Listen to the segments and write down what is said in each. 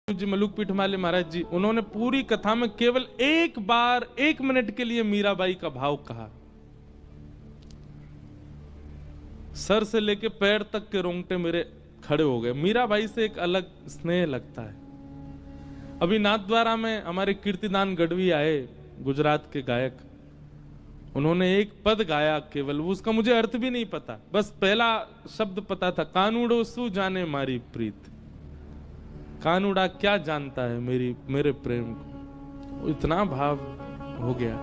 जी मलुक पीठमाले महाराज जी, उन्होंने पूरी कथा में केवल एक बार 1 मिनट के लिए मीराबाई का भाव कहा। सर से लेके पैर तक के रोंगटे मेरे खड़े हो गए। मीराबाई से एक अलग स्नेह लगता है। अभी नाथद्वारा में हमारे कीर्तिदान गढ़वी आए, गुजरात के गायक, उन्होंने एक पद गाया केवल, उसका मुझे अर्थ भी नहीं पता, बस पहला शब्द पता था, कानूड़ो सु जाने मारी प्रीत। कानूड़ा क्या जानता है मेरे प्रेम को। इतना भाव हो गया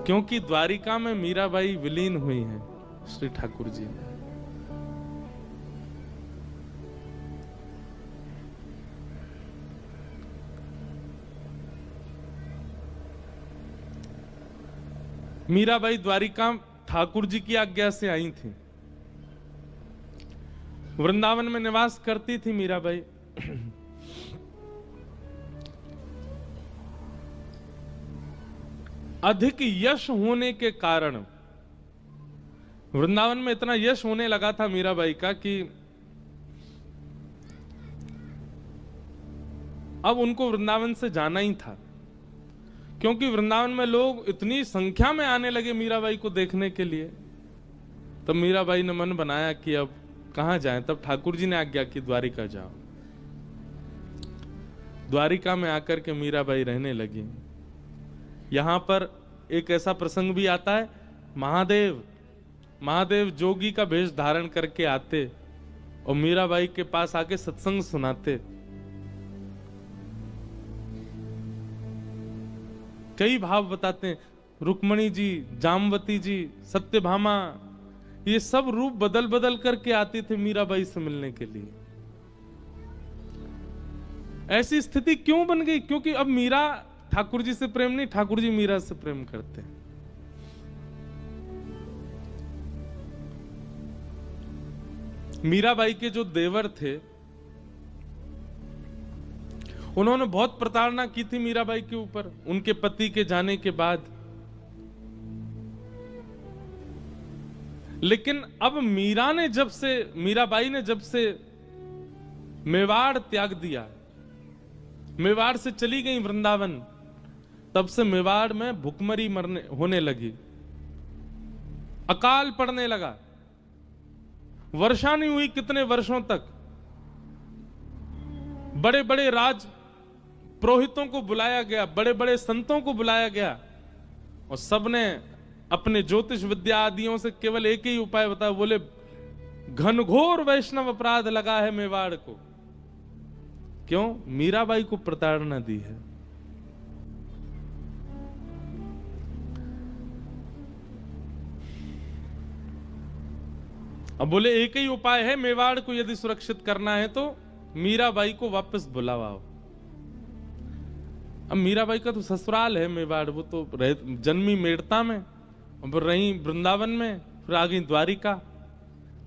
क्योंकि द्वारिका में मीराबाई विलीन हुई हैं श्री ठाकुर जी। मीराबाई द्वारिका ठाकुर जी की आज्ञा से आई थी। वृंदावन में निवास करती थी मीराबाई। अधिक यश होने के कारण वृंदावन में इतना यश होने लगा था मीराबाई का कि अब उनको वृंदावन से जाना ही था, क्योंकि वृंदावन में लोग इतनी संख्या में आने लगे मीराबाई को देखने के लिए। तब मीराबाई ने मन बनाया कि अब कहां जाएं। तब ठाकुर जी ने आज्ञा की द्वारिका जाओ। द्वारिका में आकर के मीराबाई रहने लगी। यहां पर एक ऐसा प्रसंग भी आता है, महादेव जोगी का वेश धारण करके आते और मीराबाई के पास आके सत्संग सुनाते। कई भाव बताते हैं, रुक्मणी जी, जामवती जी, सत्यभामा, ये सब रूप बदल बदल करके आती थे मीराबाई से मिलने के लिए। ऐसी स्थिति क्यों बन गई? क्योंकि अब मीरा ठाकुर जी से प्रेम नहीं, ठाकुर जी मीरा से प्रेम करते हैं। मीराबाई के जो देवर थे, उन्होंने बहुत प्रताड़ना की थी मीराबाई के ऊपर उनके पति के जाने के बाद। लेकिन अब मीराबाई ने जब से मेवाड़ त्याग दिया, मेवाड़ से चली गई वृंदावन, तब से मेवाड़ में भुखमरी होने लगी, अकाल पड़ने लगा, वर्षा नहीं हुई कितने वर्षों तक। बड़े बड़े राज पुरोहितों को बुलाया गया, बड़े बड़े संतों को बुलाया गया, और सबने अपने ज्योतिष विद्या आदियों से केवल एक ही उपाय बताया, बोले घनघोर वैष्णव अपराध लगा है मेवाड़ को। क्यों? मीराबाई को प्रताड़ना दी है। अब बोले एक ही उपाय है, मेवाड़ को यदि सुरक्षित करना है तो मीराबाई को वापस बुलावाओ। अब मीराबाई का तो ससुराल है मेवाड़, वो तो जन्मी मेड़ता में, अब रही वृंदावन में, फिर आ गई द्वारिका।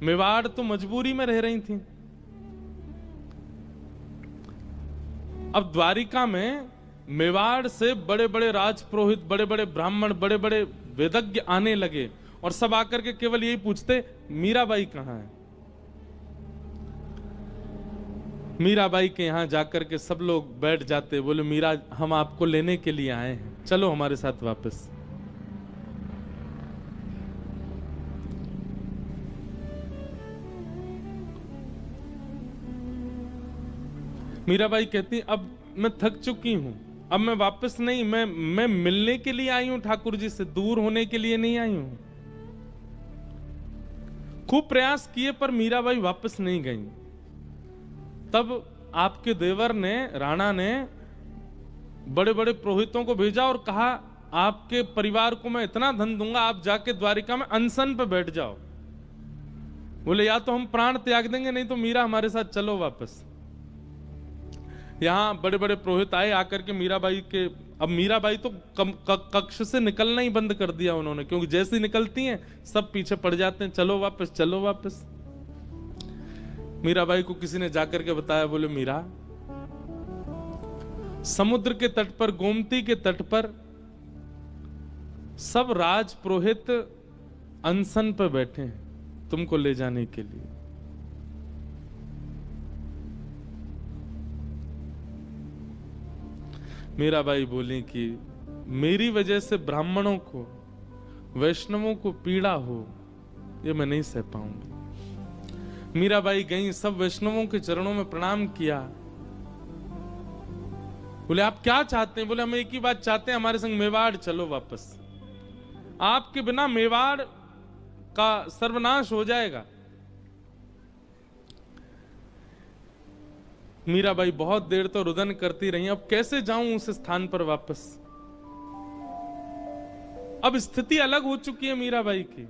मेवाड़ तो मजबूरी में रह रही थी। अब द्वारिका में मेवाड़ से बड़े बड़े राजपुरोहित, बड़े बड़े ब्राह्मण, बड़े बड़े वेदज्ञ आने लगे, और सब आकर के केवल यही पूछते, मीराबाई कहां है? मीराबाई के यहां जाकर के सब लोग बैठ जाते, बोले मीरा, हम आपको लेने के लिए आए हैं, चलो हमारे साथ वापस। मीराबाई कहती, अब मैं थक चुकी हूं, अब मैं वापस नहीं, मैं मिलने के लिए आई हूं ठाकुर जी से, दूर होने के लिए नहीं आई हूं। खूब प्रयास किए पर मीराबाई वापस नहीं गई। तब आपके देवर ने, राणा ने, बड़े बड़े पुरोहितों को भेजा और कहा, आपके परिवार को मैं इतना धन दूंगा, आप जाके द्वारिका में अनशन पे बैठ जाओ। बोले या तो हम प्राण त्याग देंगे, नहीं तो मीरा हमारे साथ चलो वापस। यहां बड़े बड़े पुरोहित आए, आकर के मीराबाई के, अब मीराबाई तो कक्ष से निकलना ही बंद कर दिया उन्होंने, क्योंकि जैसे ही निकलती हैं सब पीछे पड़ जाते हैं, चलो वापस, चलो वापस। मीराबाई को किसी ने जाकर के बताया, बोले मीरा, समुद्र के तट पर, गोमती के तट पर सब राज पुरोहित अनशन पर बैठे हैं तुमको ले जाने के लिए। मीराबाई बोली कि मेरी वजह से ब्राह्मणों को, वैष्णवों को पीड़ा हो, ये मैं नहीं सह पाऊंगी। मीराबाई गई, सब वैष्णवों के चरणों में प्रणाम किया। बोले आप क्या चाहते हैं? बोले हम एक ही बात चाहते हैं, हमारे संग मेवाड़ चलो वापस। आपके बिना मेवाड़ का सर्वनाश हो जाएगा। मीराबाई बहुत देर तो रुदन करती रही, अब कैसे जाऊं उस स्थान पर वापस। अब स्थिति अलग हो चुकी है मीराबाई की।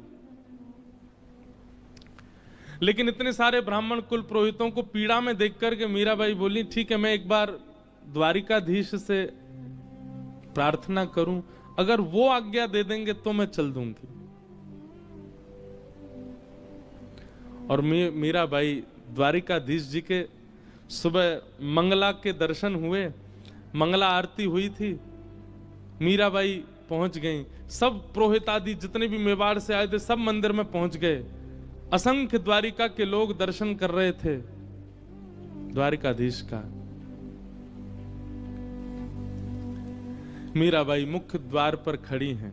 लेकिन इतने सारे ब्राह्मण कुल पुरोहितों को पीड़ा में देख करके मीराबाई बोली ठीक है, मैं एक बार द्वारिकाधीश से प्रार्थना करूं, अगर वो आज्ञा दे देंगे तो मैं चल दूंगी। और मीराबाई द्वारिकाधीश जी के सुबह मंगला के दर्शन हुए, मंगला आरती हुई थी, मीराबाई पहुंच गई। सब पुरोहित आदि जितने भी मेवाड़ से आए थे सब मंदिर में पहुंच गए। असंख्य द्वारिका के लोग दर्शन कर रहे थे द्वारिकाधीश का। मीराबाई मुख्य द्वार पर खड़ी हैं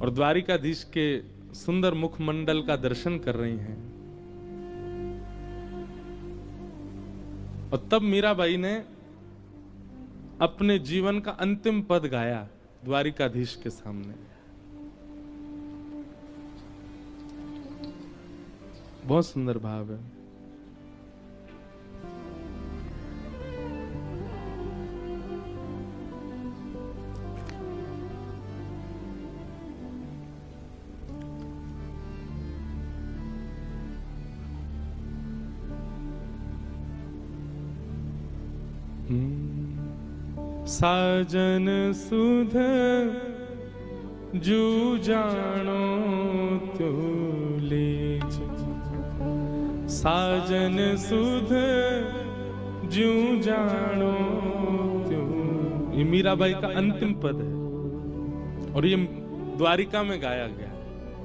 और द्वारिकाधीश के सुंदर मुखमंडल का दर्शन कर रही हैं। और तब मीराबाई ने अपने जीवन का अंतिम पद गाया द्वारिकाधीश के सामने। बहुत सुंदर भाव है। साजन सुध जू जानो त्यो लीज, साजन सुध जू जानो त्यो। ये मीराबाई का अंतिम पद है और ये द्वारिका में गाया गया,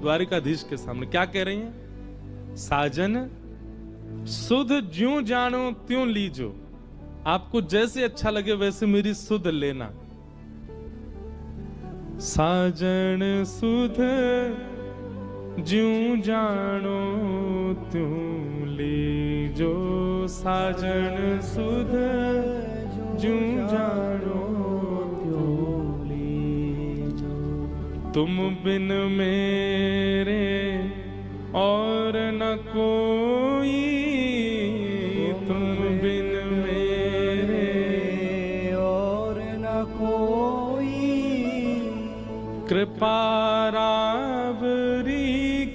द्वारिकाधीश के सामने। क्या कह रही हैं? साजन सुध ज्यों जानो त्यों लीजो, आपको जैसे अच्छा लगे वैसे मेरी सुध लेना। साजन सुध ज्यों जानो त्यों लीजो, साजन सुध ज्यों जानो त्यों लीजो। तुम बिन मेरे और न कोई, तुम बिन कृपा रावरी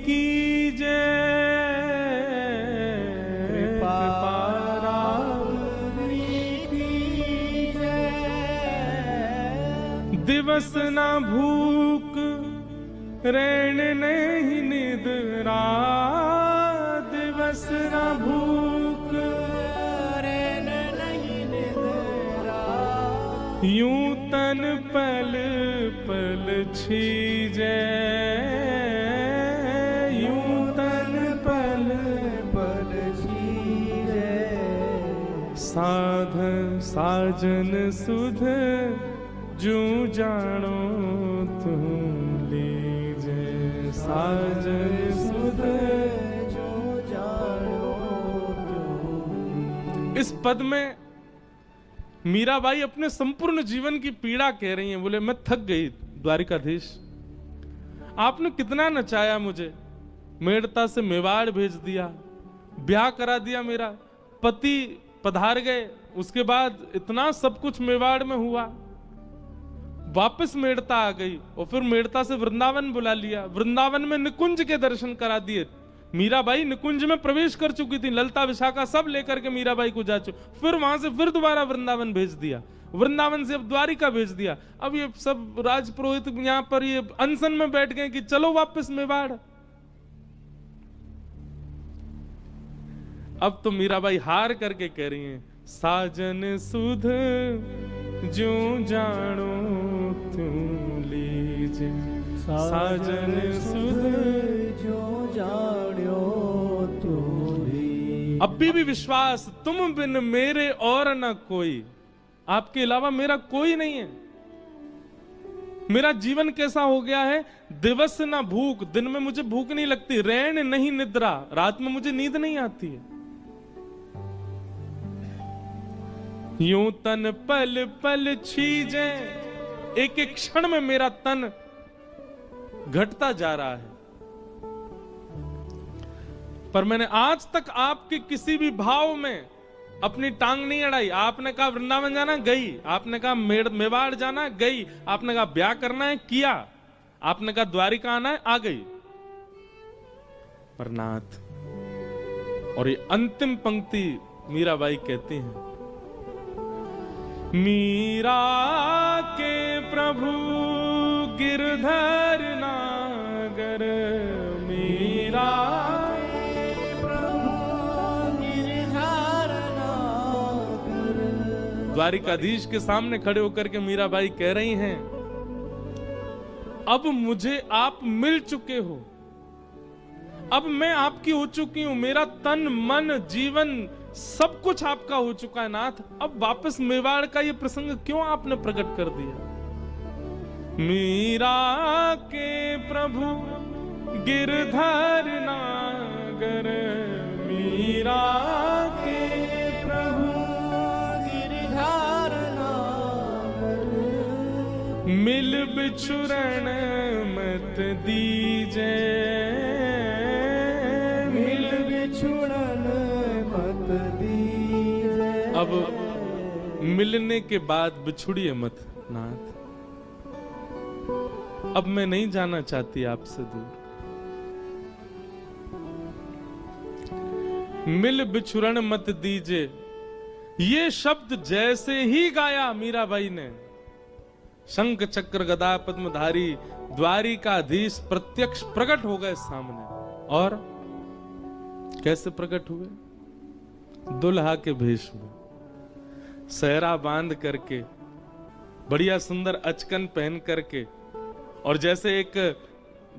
कीजे, कृपा रावरी कीजे। दिवस न भूख रैन नहीं निद्रा, दिवस न भूख रैन नहीं निद्रा। यूं तन पल पल छीजे, यूं तन पल पल छीजे। साध साजन सुध जूं जानो तुम लीजे, साजन सुध जूं जानो तुम। इस पद में मीराबाई अपने संपूर्ण जीवन की पीड़ा कह रही हैं। बोले मैं थक गई द्वारिकाधीश, आपने कितना नचाया मुझे, मेड़ता से मेवाड़ भेज दिया, ब्याह करा दिया, मेरा पति पधार गए, उसके बाद इतना सब कुछ मेवाड़ में हुआ, वापस मेड़ता आ गई और फिर मेड़ता से वृंदावन बुला लिया, वृंदावन में निकुंज के दर्शन करा दिए। मीराबाई निकुंज में प्रवेश कर चुकी थी, ललता विशाखा सब लेकर के मीराबाई को जा चुकी, फिर वहां से फिर दोबारा वृंदावन भेज दिया, वृंदावन से अब द्वारिका भेज दिया। अब ये सब राजपुरोहित यहां पर ये अनशन में बैठ गए कि चलो वापस मेवाड़। अब तो मीराबाई हार करके कह रही हैं, साजन सुध ज्यों जानो त्यों लीजे, साजन सुध ज्यों जानो त्यों लीजे। अब भी विश्वास, तुम बिन मेरे और न कोई, आपके अलावा मेरा कोई नहीं है। मेरा जीवन कैसा हो गया है, दिवस ना भूख, दिन में मुझे भूख नहीं लगती, रैन नहीं निद्रा, रात में मुझे नींद नहीं आती है। यूं तन पल पल छीजे, एक एक क्षण में मेरा तन घटता जा रहा है। पर मैंने आज तक आपके किसी भी भाव में अपनी टांग नहीं अड़ाई। आपने कहा वृंदावन जाना, गई। आपने कहा मेवाड़ जाना, गई। आपने कहा ब्याह करना है, किया। आपने कहा द्वारिका आना है, आ गई। पर नाथ, और ये अंतिम पंक्ति मीराबाई कहती हैं, मीरा के प्रभु गिरधर नागर, मीरा द्वारिकाधीश के सामने खड़े होकर के मीराबाई कह रही हैं, अब मुझे आप मिल चुके हो, अब मैं आपकी हो चुकी हूं, मेरा तन मन जीवन सब कुछ आपका हो चुका है नाथ। अब वापस मेवाड़ का ये प्रसंग क्यों आपने प्रकट कर दिया? मीरा के प्रभु गिरधर नागर, मीरा के प्रभु गिरधर नागर, मिल बिछुरण मत दीजे, मिल बिछुरण मत दीजे। अब मिलने के बाद बिछुड़िए मत नाथ। अब मैं नहीं जाना चाहती आपसे दूर। मिल बिछुरण मत दीजे, ये शब्द जैसे ही गाया मीराबाई ने, शंख चक्र गदा पद्मधारी द्वारिकाधीश प्रत्यक्ष प्रकट हो गए सामने। और कैसे प्रकट हुए? दुल्हा के भेष में, सहरा बांध करके, बढ़िया सुंदर अचकन पहन करके, और जैसे एक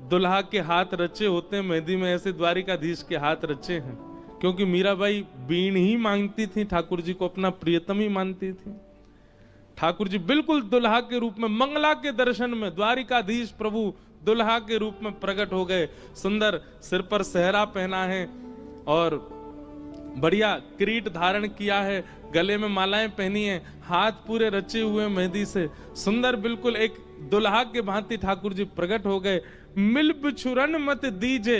दुल्हा के हाथ रचे होते हैं मेहंदी में, ऐसे द्वारिकाधीश के हाथ रचे हैं। क्योंकि मीराबाई बीण ही मांगती थी, ठाकुर जी को अपना प्रियतम ही मानती थी। ठाकुर जी बिल्कुल दुल्हा के रूप में, मंगला के दर्शन में द्वारिकाधीश प्रभु दुल्हा के रूप में प्रकट हो गए। सुंदर सिर पर सहरा पहना है और बढ़िया किरीट धारण किया है, गले में मालाएं पहनी है, हाथ पूरे रचे हुए मेहंदी से, सुंदर बिल्कुल एक दुल्हा के भांति ठाकुर जी प्रकट हो गए। मिल बिछुरन मत दीजे,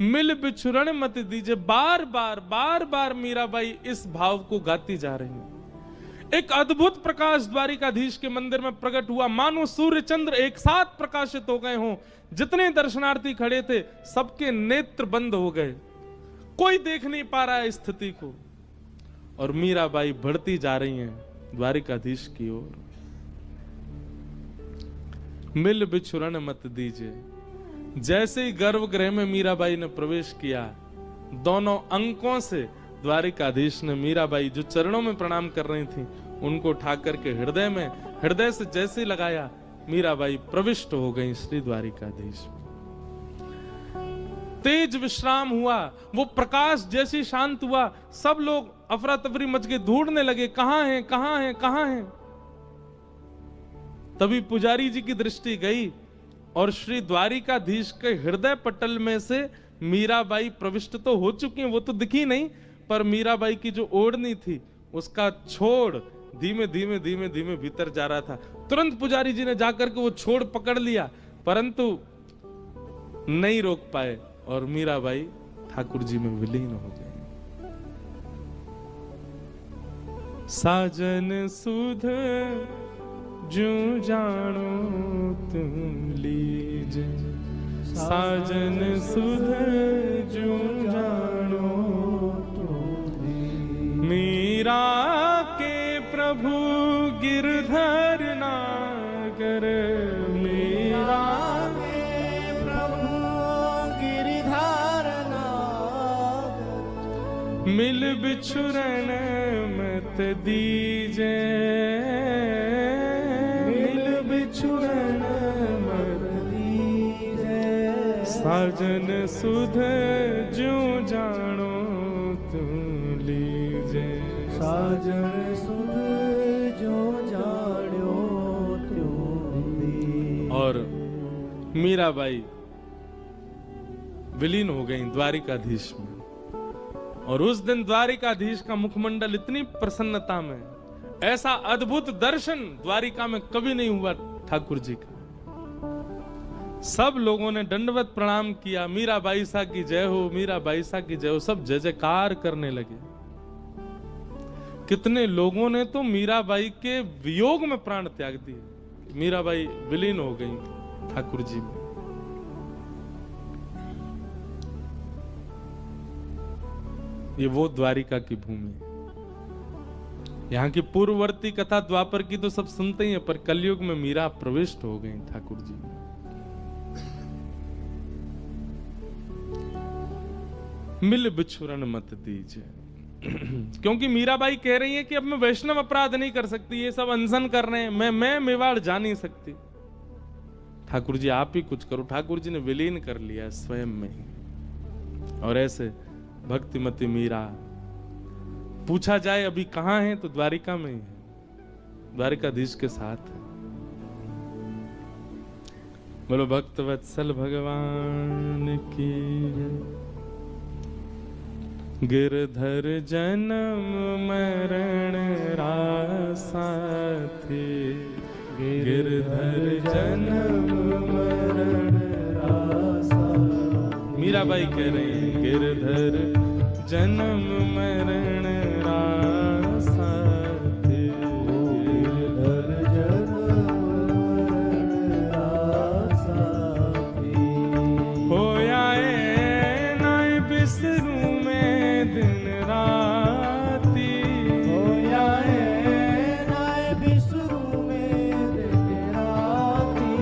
मिल बिछुरन मत दीजे, बार बार मीराबाई इस भाव को गाती जा रही है। एक अद्भुत प्रकाश द्वारिकाधीश के मंदिर में प्रकट हुआ, मानो सूर्य चंद्र एक साथ प्रकाशित हो गए हों। जितने दर्शनार्थी खड़े थे सबके नेत्र बंद हो गए, कोई देख नहीं पा रहा है स्थिति को। और मीराबाई बढ़ती जा रही हैं द्वारिकाधीश की ओर। मिल बिछुरन मत दीजिए। जैसे ही गर्भगृह में मीराबाई ने प्रवेश किया, दोनों अंकों से द्वारिकाधीश ने मीराबाई जो चरणों में प्रणाम कर रही थी उनको उठा करके हृदय में, हृदय से जैसे लगाया, मीराबाई प्रविष्ट हो गई श्री द्वारिकाधीश। तेज विश्राम हुआ, वो प्रकाश जैसे शांत हुआ, सब लोग अफरा तफरी मच के ढूंढने लगे, कहां है कहां है कहां है। तभी पुजारी जी की दृष्टि गई और श्री द्वारिकाधीश के हृदय पटल में से मीराबाई प्रविष्ट तो हो चुकी हैं, वो तो दिखी नहीं, पर मीराबाई की जो ओढ़नी थी उसका छोड़ धीमे धीमे धीमे धीमे भीतर जा रहा था। तुरंत पुजारी जी ने जाकर के वो छोड़ पकड़ लिया, परंतु नहीं रोक पाए और मीराबाई ठाकुर जी में विलीन हो गई। साजन सुध जो जानो तुम लीजे, साजन सुध जो जानो तुम, मीरा के प्रभु गिरधर नागर, मीरा के प्रभु गिरधर नागर, मिल बिछुरन मत दीजे, साजन सुध जो जानो तुम लीजे, साजन सुध मीराबाई विलीन हो गई द्वारिकाधीश में। और उस दिन द्वारिकाधीश का मुखमंडल इतनी प्रसन्नता में, ऐसा अद्भुत दर्शन द्वारिका में कभी नहीं हुआ ठाकुर जी का। सब लोगों ने दंडवत प्रणाम किया, मीराबाई सा की जय हो, मीराबाई सा की जय हो, सब जय जयकार करने लगे। कितने लोगों ने तो मीराबाई के वियोग में प्राण त्याग दिए। मीराबाई विलीन हो गई ठाकुर जी में। ये वो द्वारिका की भूमि है। यहाँ की पूर्ववर्ती कथा द्वापर की तो सब सुनते ही हैं, पर कलयुग में मीरा प्रविष्ट हो गई ठाकुर जी में। मिल बिछुरन मत दीजिए, क्योंकि मीराबाई कह रही है कि अब मैं वैष्णव अपराध नहीं कर सकती, ये सब अनशन कर रहे हैं, मैं मेवाड़ जा नहीं सकती। ठाकुर जी आप ही कुछ करो। ठाकुर जी ने विलीन कर लिया स्वयं में ही। और ऐसे भक्तिमती मीरा, पूछा जाए अभी कहां है तो द्वारिका में ही है, द्वारिकाधीश के साथ है। बोलो भक्तवत्सल भगवान की। गिरधर जन्म मरण रासा थे, गिरधर जन्म मरण रासा। मीराबाई कह रही है गिरधर जन्म मरण रासा थे, गिरधर जन्म मरण रासा थे। होया नाय बिसरू दिन राती, होया नाय बिसरू में दिन राती,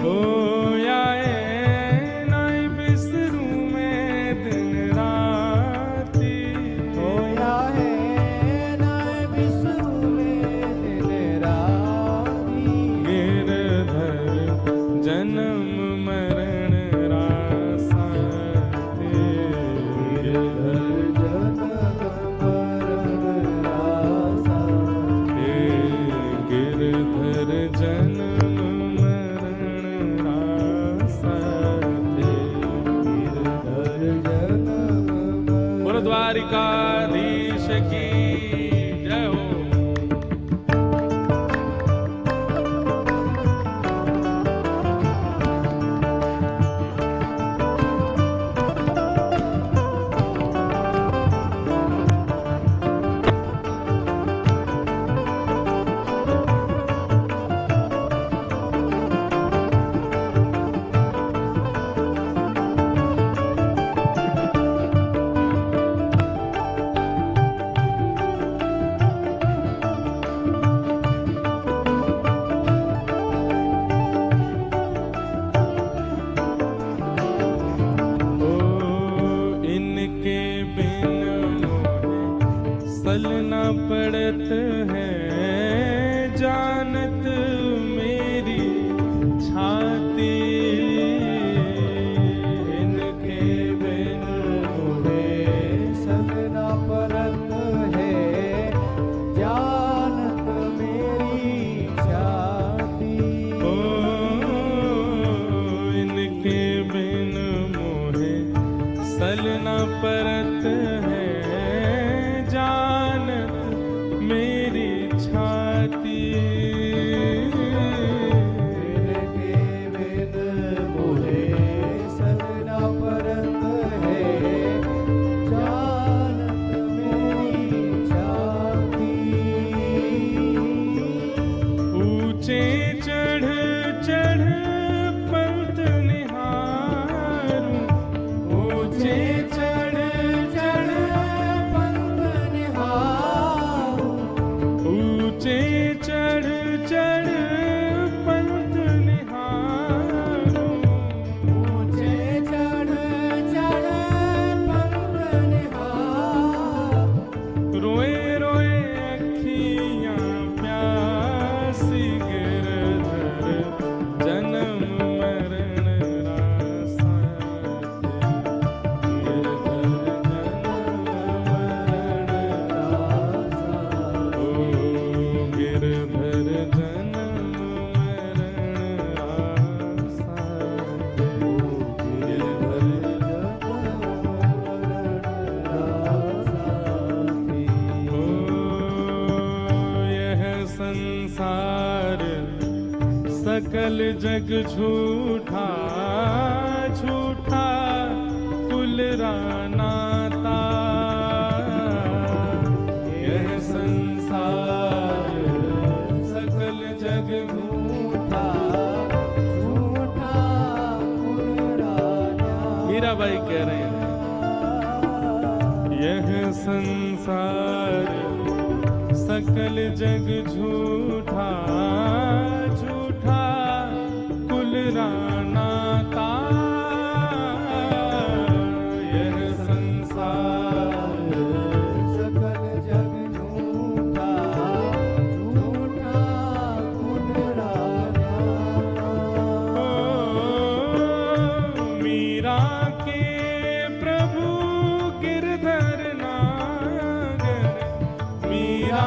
होया नाय बिसरू में दिन राती, होया नाय बिसरू में दिन राती। गिरधर जन्म मरण रासा थे, गिरधर द्वारिकाधीश की जय हो। चलना पड़त है जानत मेरी छाती, इनके बिन मुझे चलना पड़त है जानत मेरी छाती। ओ इनके बिन मुझे चलना पड़त है जानत मेरी छाती, इनके बिन सकल जग झूठा झूठा कुल रानाता, यह संसार सकल जग झूठा झूठा कुल रानाता। मीराबाई कह रहे हैं यह संसार सकल जग झूठा झूठा कुल रानाता, यह संसार सकल जग झूठा झूठा कुल रानाता। मीरा के प्रभु गिरधर नागर, मीरा